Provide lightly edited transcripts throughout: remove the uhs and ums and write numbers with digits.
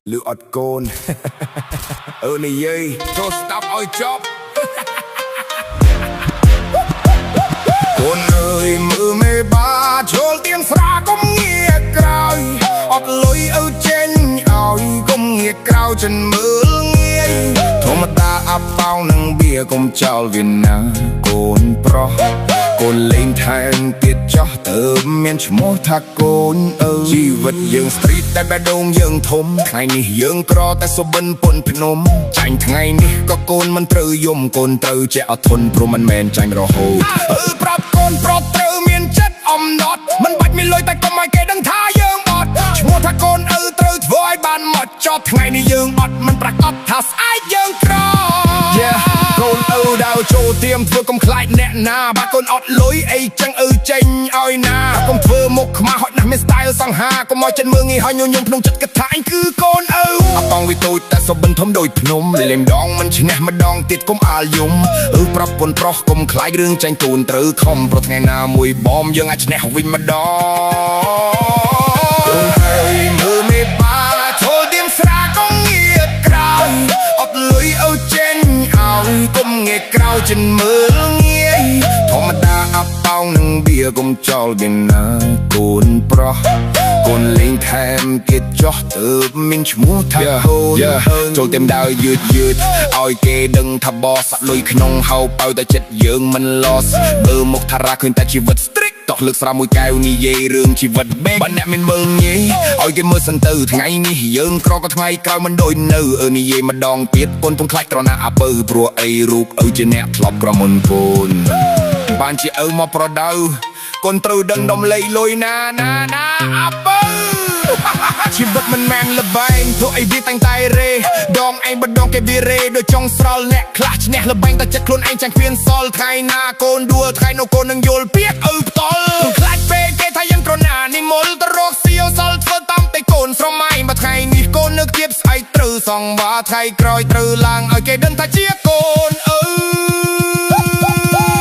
លឺអត់កូន និយាយចូលស្ដាប់ឲ្យចប់កូនអើយមើលមេបាចូលទៀងស្រាកុំងាកក្រោយអត់លុយឲ្យចេញឲ្យកុំងាកក្រោយចិនមើលងាយធម្មតាអាប់ប៉ោនឹងបៀកុំចោលវាណាកូនប្រុសកូនលេងថែមទៀតចោះទៅមានឈ្មោះថាកូនអើយជីវិតយើងស្ទ្រីតតែបេះដូងយើងធំថ្ងៃនេះយើងក្រតែសុបិនពុនភ្នំចាញ់ថ្ងៃនេះក៏កូនមិនត្រូវយំកូនត្រូវចេះអត់ធន់ព្រោះមិនមែនចាញ់រហូតប្រាប់កូនប្រុសត្រូវមានចិត្តអំណត់មិនបាច់មានលុយតែកុំឲ្យគេដឹងថាយើងអត់ឈ្មោះថាកូនអើត្រូវធ្វើឲ្យបានមកចប់ថ្ងៃនេះយើងអត់មិនប្រកាសថាស្អែកយើងក្រកូនអើដើរចូលទៀមធ្វើកុំខ្លាចអ្នកណាបើកូនអត់លុយអីចឹងចេញឲ្យណាកុំធ្វើមុខខ្មាស់ហត់ណាស់មាន style សង្ហាកុំឲ្យចិត្តមើងងាយហើយញញឹមក្នុងចិត្តគិតថាអញគឺកូនអើអប៉ងវាតូចតែសុបិនធំដូចភ្នំលេងម្ដងមិនឈ្នះម្ដងទៀតកុំអាលយំប្រាប់ពុនប្រុសកុំខ្លាចរឿងចាញ់កូនត្រូវខំព្រោះថ្ងៃណាមួយបំយើងអាចឈ្នះវិញម្ដងកូនហើយមើលមេបាចូលទៀមស្រាកុំងាកក្រោយអត់លុយឲ្យចេញឲ្យកុំងាកក្រោយចិនមើលងាយធម្មតាអាប់ប៉ោងនឹងបៀកុំចោលវាណាកូនប្រុសកូនលេងថែមទៀតចោះទៅមានឈ្មោះថាកូនចូលទៀមដើរយឺតឲ្យគេដឹងថាបោះសាក់លុយក្នុងហៅបើតែចិត្តយើងមិន lost មើលមុខថារ៉ាឃើញតែជីវិត strict តោះលើកស្រាមួយកែវនិយាយរឿងជីវិតបេកបើអ្នកមានមើលងាយឲ្យគេមើលសិនទៅថ្ងៃនេះយើងក្រក៏ថ្ងៃក្រោយមិនដូចនៅនិយាយម្ដងទៀតកូនពុំខ្លាចត្រណាអាពើព្រោះអីរូបឪជាអ្នកធ្លាប់ក្រមុនកូនបានជាឪមកប្រដៅកូនត្រូវដឹងដំឡេងលុយណាអាពើជីវិតមិនមែនលបែងធ្វើអីវាតាំងតែរេដងឯងបដងគេវារេដូចចង់ស្រល់អ្នកខ្លះឈ្នះលបែងតែចិត្តខ្លួនឯងចាញ់គ្មានសល់ថ្ងៃណាកូនដួលថ្ងៃនោះកូននឹងយល់ពាក្យឪផ្ទាល់ខ្លាចពេកគេថាយ៉ាងត្រណានិមលទៅរកសៀវសល់ធ្វើតាមតែកូនស្រមៃមួយថ្ងៃនេះកូននឹកទៀតស្អែកត្រូវសងវ៉ាថ្ងៃក្រោយត្រូវឡើងឲ្យគេដឹងថាជាកូនឪ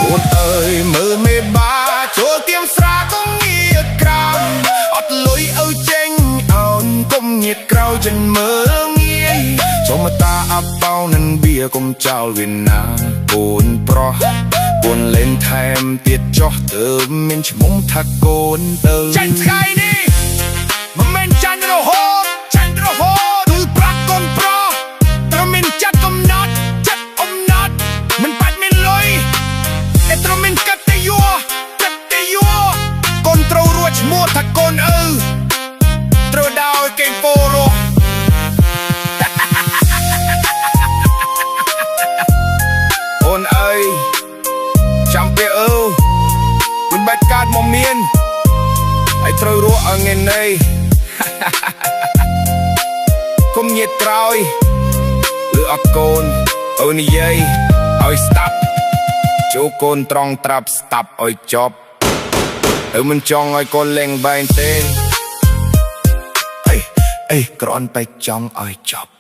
កូនអើយមើលមេបាចូលទៀមស្រាកុំងាកក្រោយអត់លុយឲ្យចេញឲ្យកុំងាកក្រោយចិនមើលងាយសូមតាអាប់ប៉ោនឹងបៀកុំចោលវាណាកូនប្រុសកូនលេងថែមទៀតចោះទៅមានឈ្មោះថាកូនទៅចាញ់ថ្ងៃនេះមិនមែនចាញ់រហូតគឺប្រាប់កូនប្រុសត្រូវមានចិត្តកំណត់មិនបាច់មានលុយតែត្រូវមានកតញ្ញូកូនត្រូវរួចឈ្មោះថាកូនឪត្រូវដោយគេងពោរស់អូនអើយចាំពេលមិនបាច់កាត់មកមានឲ្យត្រូវរស់ឲ្យងាយណីកុំញាតក្រោយឬអត់កូនអូននិយាយឲ្យស្ដាប់ចូលកូនត្រង់ត្រាប់ស្ដាប់ឲ្យចប់មិនចង់ឲ្យកូនលេងបែងទេអីគ្រាន់តែចង់ឲ្យចប់